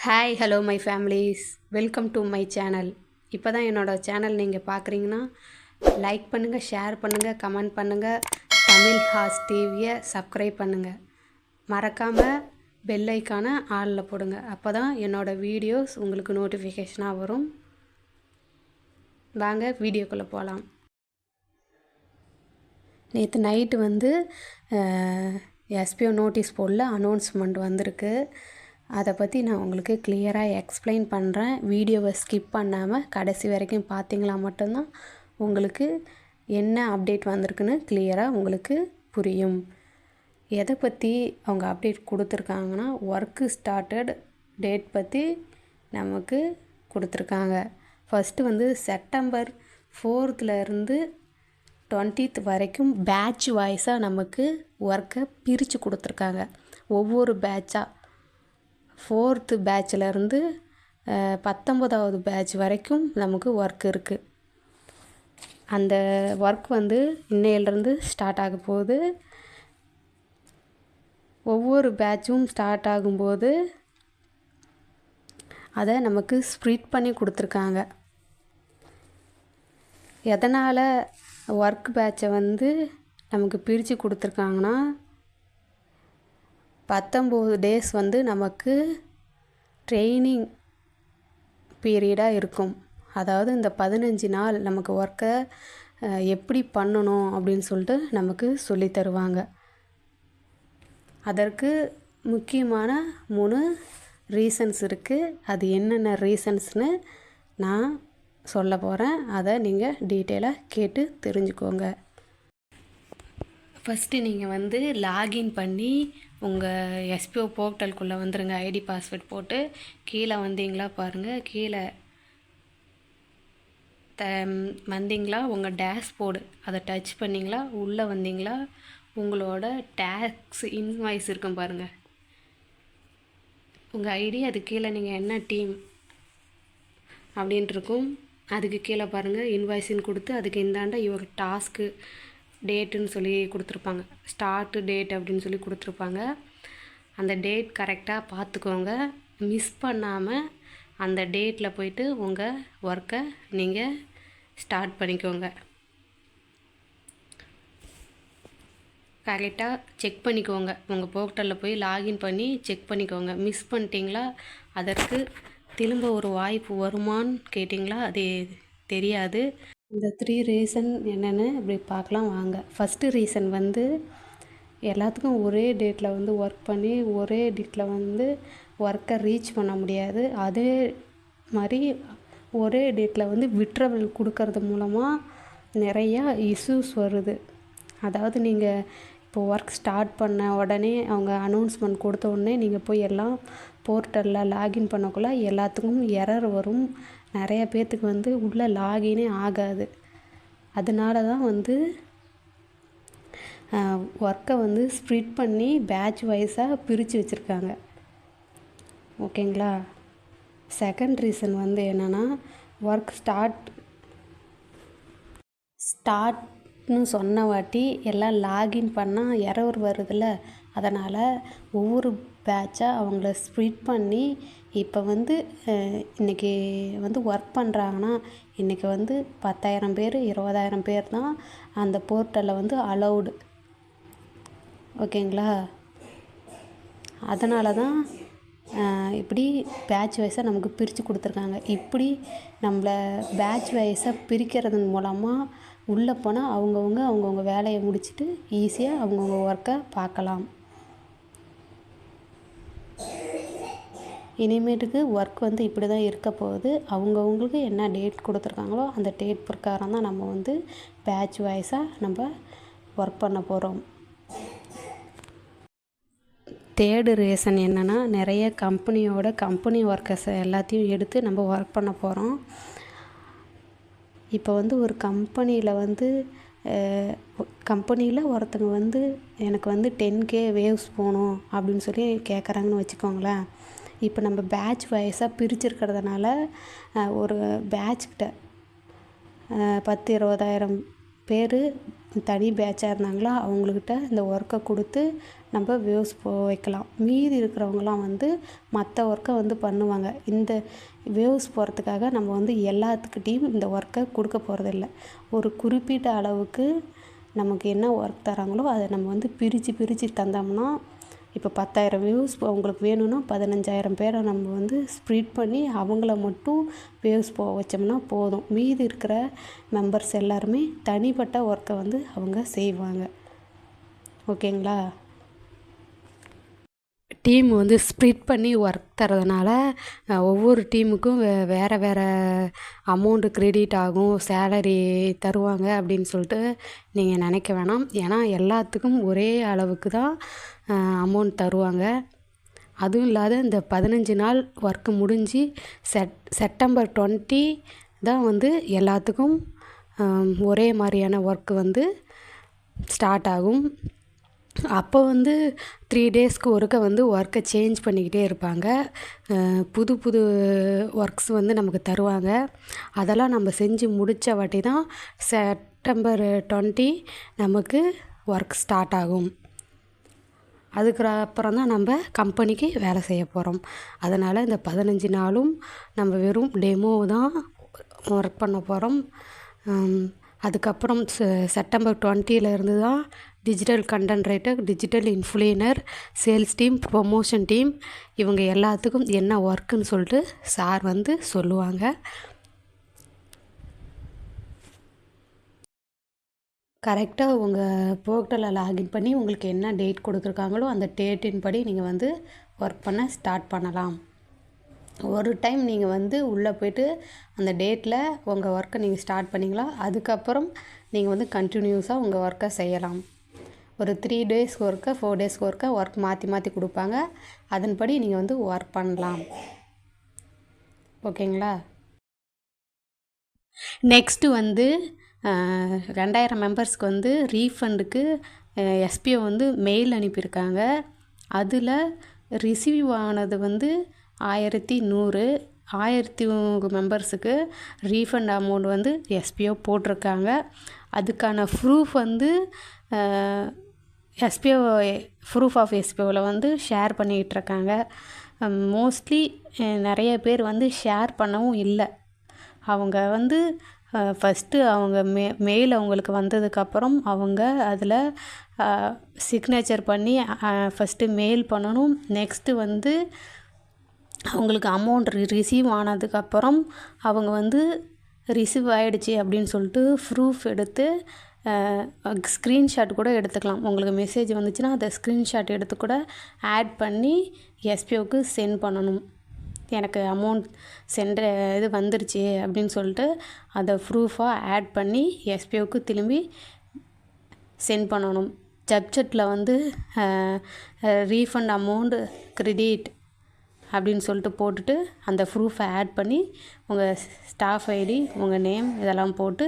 Hi hello my families, welcome to my channel. இப்போ தான் என்னோடய சேனல் நீங்கள் பார்க்குறீங்கன்னா லைக் பண்ணுங்கள், ஷேர் பண்ணுங்கள், கமெண்ட் பண்ணுங்கள். தமிழ் ஹாஸ் டிவியை சப்ஸ்கிரைப் பண்ணுங்கள். மறக்காமல் பெல் ஐக்கானை ஆலில் போடுங்க. அப்போ தான் என்னோடய வீடியோஸ் உங்களுக்கு நோட்டிஃபிகேஷனாக வரும். வாங்க வீடியோக்குள்ளே போகலாம். நேற்று நைட்டு எஸ்பிஓ நோட்டீஸ் போர்டில் அனௌன்ஸ்மெண்ட் வந்திருக்கு. அதை பற்றி நான் உங்களுக்கு கிளியராக எக்ஸ்பிளைன் பண்ணுறேன். வீடியோவை ஸ்கிப் பண்ணாமல் கடைசி வரைக்கும் பார்த்தீங்களா மட்டும்தான் உங்களுக்கு என்ன அப்டேட் வந்திருக்குன்னு கிளியராக உங்களுக்கு புரியும். எதை பற்றி அவங்க அப்டேட் கொடுத்துருக்காங்கன்னா, ஒர்க்கு ஸ்டார்டட் டேட் பற்றி நமக்கு கொடுத்துருக்காங்க. First September 4th to 20th வரைக்கும் பேட்ச் வைஸாக நமக்கு ஒர்க்கை பிரித்து கொடுத்துருக்காங்க. ஒவ்வொரு பேட்சாக 4th பேட்சிலேருந்து 19வது பேட்ச் வரைக்கும் நமக்கு ஒர்க் இருக்குது. அந்த ஒர்க் இன்னையிலேருந்து ஸ்டார்ட் ஆக போகுது. ஒவ்வொரு பேட்சும் ஸ்டார்ட் ஆகும்போது அதை நமக்கு ஸ்ப்ளிட் பண்ணி கொடுத்துருக்காங்க. எதனால் ஒர்க் பேட்சை நமக்கு பிரித்து கொடுத்துருக்காங்கன்னா, 19 டேஸ் நமக்கு ட்ரெயினிங் பீரியடாக இருக்கும். அதாவது இந்த 15 நாள் நமக்கு ஒர்க்கை எப்படி பண்ணணும் அப்படின்னு சொல்லிட்டு நமக்கு சொல்லி தருவாங்க. அதற்கு முக்கியமான 3 ரீசன்ஸ் இருக்குது. அது என்னென்ன ரீசன்ஸ்னு நான் சொல்ல போகிறேன். அதை நீங்கள் டீட்டெயிலாக கேட்டு தெரிஞ்சுக்கோங்க. ஃபஸ்ட்டு நீங்கள் லாகின் பண்ணி உங்கள் எஸ்பிஓ போர்ட்டலுக்குள்ளே வந்துடுங்க. ஐடி பாஸ்வேர்ட் போட்டு கீழே வந்தீங்களா பாருங்கள். கீழே வந்தீங்களா, உங்கள் டேஷ்போர்டு அதை டச் பண்ணிங்களா, உள்ளே வந்தீங்களா, உங்களோட டேக்ஸ் இன்வாய்ஸ் இருக்கும் பாருங்கள். உங்கள் ஐடி அது கீழே நீங்கள் என்ன டீம் அப்படின்ட்டு இருக்கும். அதுக்கு கீழே பாருங்கள் இன்வாய்ஸின்னு கொடுத்து அதுக்கு இந்தாண்ட இவங்க டாஸ்க்கு டேட்டுன்னு சொல்லி கொடுத்துருப்பாங்க. ஸ்டார்ட்டு டேட் அப்படின்னு சொல்லி கொடுத்துருப்பாங்க. அந்த டேட் கரெக்டாக பார்த்துக்கோங்க. மிஸ் பண்ணாமல் அந்த டேட்டில் போய்ட்டு உங்கள் ஒர்க்கை நீங்கள் ஸ்டார்ட் பண்ணிக்கோங்க. கரெக்டாக செக் பண்ணிக்கோங்க. உங்கள் போர்ட்டலில் போய் லாகின் பண்ணி செக் பண்ணிக்கோங்க. மிஸ் பண்ணிட்டீங்களா, அதற்கு திரும்ப ஒரு வாய்ப்பு வருமானு கேட்டிங்களா, அது தெரியாது. இந்த 3 ரீசன் என்னென்னு இப்படி பார்க்கலாம் வாங்க. ஃபஸ்ட்டு ரீசன் எல்லாத்துக்கும் ஒரே டேட்டில் ஒர்க் பண்ணி ஒரே டேட்டில் ஒர்க்கை ரீச் பண்ண முடியாது. அதே மாதிரி ஒரே டேட்டில் விட்ரவல் கொடுக்கறது மூலமாக நிறையா இஷ்யூஸ் வருது. அதாவது நீங்கள் இப்போ ஒர்க் ஸ்டார்ட் பண்ண உடனே அவங்க அனௌன்ஸ்மெண்ட் கொடுத்த உடனே நீங்கள் போய் எல்லாம் போர்ட்டலில் லாகின் பண்ணக்குள்ள எல்லாத்துக்கும் எரர் வரும். நிறைய பேர்த்துக்கு உள்ளே லாகினே ஆகாது. அதனால தான் ஒர்க்கை ஸ்ப்ளிட் பண்ணி பேட்ச் வைஸாக பிரித்து வச்சுருக்காங்க. ஓகேங்களா. செகண்ட் ரீசன் என்னென்னா, ஒர்க் ஸ்டார்ட்னு சொன்ன வாட்டி எல்லாம் லாகின் பண்ணால் எரர் வருதில்ல. அதனால் ஒவ்வொரு பேட்சாக அவங்கள ஸ்ப்ளிட் பண்ணி இப்போ இன்றைக்கி ஒர்க் பண்ணுறாங்கன்னா, இன்றைக்கி 10,000 பேர் 20,000 பேர் தான் அந்த போர்ட்டலில் அலௌடு. ஓகேங்களா. அதனால தான் இப்படி பேட்ச் வைஸாக நமக்கு பிரித்து கொடுத்துருக்காங்க. இப்படி நம்மளை பேட்ச் வைஸாக பிரிக்கிறதன் மூலமாக உள்ளே போனால் அவங்கவுங்க வேலையை முடிச்சுட்டு ஈஸியாக அவங்கவுங்க ஒர்க்கை பார்க்கலாம். இனிமேட்டுக்கு ஒர்க் இப்படி தான் இருக்க போகுது. அவங்கவுங்களுக்கு என்ன டேட் கொடுத்துருக்காங்களோ அந்த டேட் பிரகாரம் தான் நம்ம பேட்ச் வைஸாக நம்ம ஒர்க் பண்ண போகிறோம். தேர்டு ரீசன் என்னென்னா, நிறைய கம்பெனி ஒர்க்கர்ஸை எல்லாத்தையும் எடுத்து நம்ம ஒர்க் பண்ண போகிறோம். இப்போ ஒரு கம்பெனியில் ஒருத்தங்க எனக்கு 10K வேவ்ஸ் போகணும் அப்படின்னு சொல்லி கேட்குறாங்கன்னு வச்சுக்கோங்களேன். இப்போ நம்ம பேட்ச் வைஸாக பிரிச்சிருக்கிறதுனால ஒரு பேட்ச்கிட்ட 10,000-20,000 பேர் தனி பேட்சாக இருந்தாங்களா அவங்கக்கிட்ட இந்த ஒர்க்கை கொடுத்து நம்ம வேவ்ஸ் வைக்கலாம். மீதி இருக்கிறவங்களாம் வந்து மற்ற ஒர்க்கை வந்து பண்ணுவாங்க. இந்த வேவ்ஸ் போகிறதுக்காக நம்ம வந்து எல்லாத்துக்கிட்டேயும் இந்த ஒர்க்கை கொடுக்க போகிறதில்ல. ஒரு குறிப்பிட்ட அளவுக்கு நமக்கு என்ன ஒர்க் தராங்களோ அதை நம்ம வந்து பிரித்து தந்தோம்னா, இப்போ 10,000 வியூஸ் அவங்களுக்கு வேணும்னா 15,000 பேரை நம்ம வந்து ஸ்ப்ளிட் பண்ணி அவங்கள மட்டும் வியூஸ் போக வச்சோம்னா போதும். மீதி இருக்கிற மெம்பர்ஸ் எல்லாருமே தனிப்பட்ட ஒர்க்கை வந்து அவங்க செய்வாங்க. ஓகேங்களா? டீம் வந்து ஸ்ப்ளிட் பண்ணி ஒர்க் தரதுனால ஒவ்வொரு டீமுக்கும் வேறு அமௌண்ட்டு கிரெடிட் ஆகும், சேலரி தருவாங்க அப்படின்னு சொல்லிட்டு நீங்கள் நினைக்க வேணாம். ஏன்னா எல்லாத்துக்கும் ஒரே அளவுக்கு தான் அமௌண்ட் தருவாங்க. அதுவும் இல்லாத இந்த 15 நாள் ஒர்க்கு முடிஞ்சு செப்டம்பர் 20 தான் வந்து எல்லாத்துக்கும் ஒரே மாதிரியான ஒர்க்கு வந்து ஸ்டார்ட் ஆகும். அப்போ வந்து 3 டேஸ்க்கு ஒருக்க வந்து ஒர்க்கை சேஞ்ச் பண்ணிக்கிட்டே இருப்பாங்க. புது புது ஒர்க்ஸ் வந்து நமக்கு தருவாங்க. அதெல்லாம் நம்ம செஞ்சு முடித்த வாட்டி தான் செப்டம்பர் 20 நமக்கு ஒர்க் ஸ்டார்ட் ஆகும். அதுக்கப்புறம் தான் நம்ம கம்பெனிக்கு வேலை செய்ய போகிறோம். அதனால் இந்த 15 நாளும் நம்ம வெறும் டெமோ தான் ஒர்க் பண்ண போகிறோம். அதுக்கப்புறம் செப்டம்பர் 20 தான் digital content writer, digital influencer, sales team, promotion team இவங்க எல்லாத்துக்கும் என்ன ஒர்க்குன்னு சொல்லிட்டு சார் வந்து சொல்லுவாங்க. கரெக்டாக உங்கள் போர்ட்டலில் லாகின் பண்ணி உங்களுக்கு என்ன டேட் கொடுத்துருக்காங்களோ அந்த டேட்டின் படி நீங்கள் வந்து ஒர்க் பண்ண ஸ்டார்ட் பண்ணலாம். ஒரு டைம் நீங்கள் வந்து உள்ளே போய்ட்டு அந்த டேட்டில் உங்கள் ஒர்க்கை நீங்கள் ஸ்டார்ட் பண்ணிங்களா, அதுக்கப்புறம் நீங்கள் வந்து கண்டினியூஸாக உங்கள் ஒர்க்கை செய்யலாம். ஒரு 3 டேஸ்க்கு ஒர்க்கை 4 டேஸ்க்கு ஒர்க்கை ஒர்க் மாற்றி கொடுப்பாங்க. அதன்படி நீங்கள் வந்து ஒர்க் பண்ணலாம். ஓகேங்களா? நெக்ஸ்ட்டு வந்து 2000 மெம்பர்ஸ்க்கு வந்து ரீஃபண்டுக்கு எஸ்பிஓ வந்து மெயில் அனுப்பியிருக்காங்க. அதில் ரிசீவ் ஆனது வந்து 1100. 1000 மெம்பர்ஸுக்கு ரீஃபண்ட் அமௌண்ட் வந்து எஸ்பிஓ போட்டிருக்காங்க. அதுக்கான ப்ரூஃப் வந்து எஸ்பிஓ ப்ரூஃப் ஆஃப் எஸ்பிஓவில் வந்து ஷேர் பண்ணிகிட்ருக்காங்க. மோஸ்ட்லி நிறைய பேர் வந்து ஷேர் பண்ணவும் இல்லை. அவங்க வந்து ஃபஸ்ட்டு அவங்க மெயில் அவங்களுக்கு வந்ததுக்கப்புறம் அவங்க அதில் சிக்னேச்சர் பண்ணி ஃபஸ்ட்டு மெயில் பண்ணணும். நெக்ஸ்ட்டு வந்து அவங்களுக்கு அமௌண்ட் ரிசீவ் ஆனதுக்கப்புறம் அவங்க வந்து ரிசீவ் ஆகிடுச்சி அப்படின்னு சொல்லிட்டு ப்ரூஃப் எடுத்து ஸ்க்ரீன்ஷாட் கூட எடுத்துக்கலாம். உங்களுக்கு மெசேஜ் வந்துச்சுன்னா அதை ஸ்க்ரீன்ஷாட் எடுத்து கூட ஆட் பண்ணி எஸ்பிஓக்கு சென்ட் பண்ணணும். எனக்கு அமௌண்ட் இது வந்துருச்சு அப்படின்னு சொல்லிட்டு அதை ப்ரூஃபாக ஆட் பண்ணி எஸ்பிஓக்கு திரும்பி சென்ட் பண்ணணும். சப்ஜெக்டில் வந்து ரீஃபண்ட் அமௌண்ட் கிரெடிட் அப்படின்னு சொல்லிட்டு போட்டுட்டு அந்த ப்ரூஃபை ஆட் பண்ணி உங்கள் ஸ்டாஃப் ஐடி, உங்கள் நேம் இதெல்லாம் போட்டு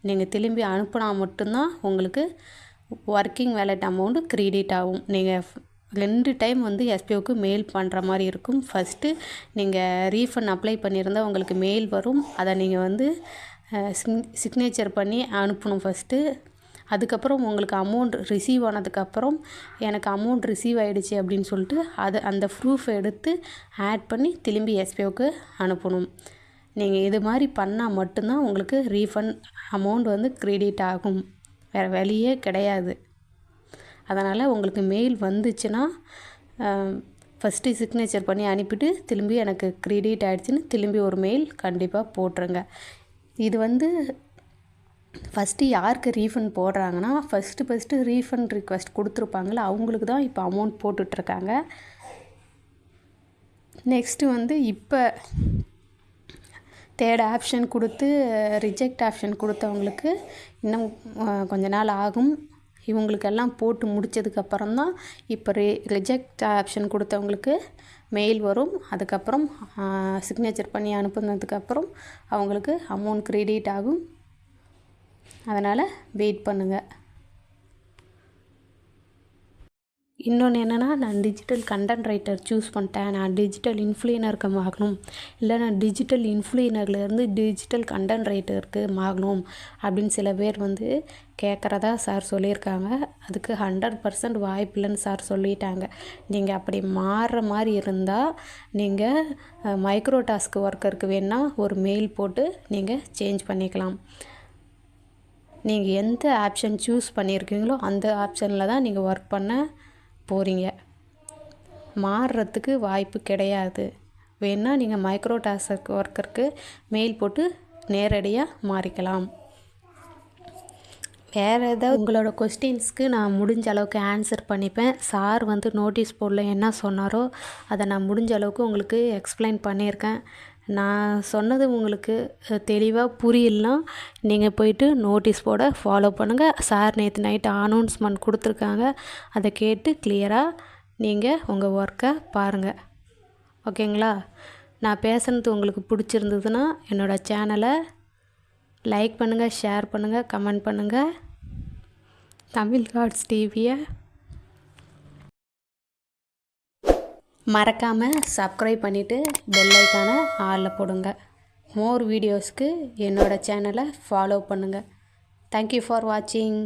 நீங்கள் திரும்பி அனுப்பினா மட்டும்தான் உங்களுக்கு ஒர்க்கிங் வேலட் அமௌண்ட்டு கிரெடிட் ஆகும். நீங்கள் 2 டைம் வந்து எஸ்பிஓக்கு மெயில் பண்ணுற மாதிரி இருக்கும். ஃபஸ்ட்டு நீங்கள் ரீஃபண்ட் அப்ளை பண்ணியிருந்தால் உங்களுக்கு மெயில் வரும். அதை நீங்கள் வந்து சிக்னேச்சர் பண்ணி அனுப்பணும் ஃபஸ்ட்டு. அதுக்கப்புறம் உங்களுக்கு அமௌண்ட் ரிசீவ் ஆனதுக்கப்புறம் எனக்கு அமௌண்ட் ரிசீவ் ஆகிடுச்சி அப்படின்னு சொல்லிட்டு அந்த ப்ரூஃபை எடுத்து ஆட் பண்ணி திரும்பி எஸ்பிஓக்கு அனுப்பணும். நீங்கள் இது மாதிரி பண்ணால் மட்டும்தான் உங்களுக்கு ரீஃபண்ட் அமௌண்ட் வந்து கிரெடிட் ஆகும். வேறு வழியே கிடையாது. அதனால் உங்களுக்கு மெயில் வந்துச்சுன்னா ஃபஸ்ட்டு சிக்னேச்சர் பண்ணி அனுப்பிட்டு திரும்பி எனக்கு கிரெடிட் ஆகிடுச்சின்னு திரும்பி ஒரு மெயில் கண்டிப்பாக போட்டுருங்க. இது வந்து ஃபஸ்ட்டு யாருக்கு ரீஃபண்ட் போடுறாங்கன்னா ஃபஸ்ட்டு ரீஃபண்ட் ரிக்வெஸ்ட் கொடுத்துருப்பாங்களே அவங்களுக்கு தான் இப்போ அமௌண்ட் போட்டுட்ருக்காங்க. நெக்ஸ்ட்டு வந்து இப்போ 3rd ஆப்ஷன் கொடுத்து ரிஜெக்ட் ஆப்ஷன் கொடுத்தவங்களுக்கு இன்னும் கொஞ்ச நாள் ஆகும். இவங்களுக்கெல்லாம் போட்டு முடித்ததுக்கப்புறம் தான் இப்போ ரிஜெக்ட் ஆப்ஷன் கொடுத்தவங்களுக்கு மெயில் வரும். அதுக்கப்புறம் சிக்னேச்சர் பண்ணி அனுப்புனதுக்கப்புறம் அவங்களுக்கு அமௌண்ட் கிரெடிட் ஆகும். அதனால் வெயிட் பண்ணுங்கள். இன்னொன்று என்னென்னா, நான் டிஜிட்டல் கண்டென்ட் ரைட்டர் சூஸ் பண்ணிட்டேன், நான் டிஜிட்டல் இன்ஃப்ளூயனருக்கு மாறணும், இல்லை நான் டிஜிட்டல் இன்ஃப்ளூயனர்லேருந்து டிஜிட்டல் கண்டென்ட் ரைட்டருக்கு மாறணும் அப்படின்னு சில பேர் வந்து கேட்குறதா சார் சொல்லியிருக்காங்க. அதுக்கு 100% வாய்ப்பில்லைன்னு சார் சொல்லிட்டாங்க. நீங்கள் அப்படி மாறுற மாதிரி இருந்தால் நீங்கள் மைக்ரோ டாஸ்க் ஒர்க்கருக்கு வேணால் ஒரு மெயில் போட்டு நீங்கள் சேஞ்ச் பண்ணிக்கலாம். நீங்கள் எந்த ஆப்ஷன் சூஸ் பண்ணியிருக்கீங்களோ அந்த ஆப்ஷனில் தான் நீங்கள் ஒர்க் பண்ண போகிறீங்க. மாறுறதுக்கு வாய்ப்பு கிடையாது. வேணால் நீங்கள் மைக்ரோ டாஸ்க் ஒர்க்கருக்கு மெயில் போட்டு நேரடியாக மாறிக்கலாம். வேறு ஏதாவது உங்களோட கொஸ்டின்ஸ்க்கு நான் முடிஞ்ச அளவுக்கு ஆன்சர் பண்ணிப்பேன். சார் வந்து நோட்டீஸ் போர்டில் என்ன சொன்னாரோ அதை நான் முடிஞ்ச அளவுக்கு உங்களுக்கு எக்ஸ்பிளைன் பண்ணியிருக்கேன். நான் சொன்னது உங்களுக்கு தெளிவாக புரியலனா நீங்கள் போயிட்டு நோட்டீஸ் போர்டை ஃபாலோ பண்ணுங்கள். சார் நேற்று நைட்டு அனௌன்ஸ்மெண்ட் கொடுத்துருக்காங்க, அதை கேட்டு கிளியராக நீங்கள் உங்கள் ஒர்க்கை பாருங்கள். ஓகேங்களா? நான் பேசுனது உங்களுக்கு பிடிச்சிருந்ததுன்னா என்னோடய சேனலை லைக் பண்ணுங்கள், ஷேர் பண்ணுங்கள், கமெண்ட் பண்ணுங்கள். தமிழ் கார்ட்ஸ் டிவியை மறக்காமல் சப்ஸ்கிரைப் பண்ணிவிட்டு பெல் ஐக்கானை ஆலில் போடுங்க. மோர் வீடியோஸ்க்கு என்னோடய சேனலை ஃபாலோ பண்ணுங்கள். தேங்க்யூ ஃபார் வாட்சிங்.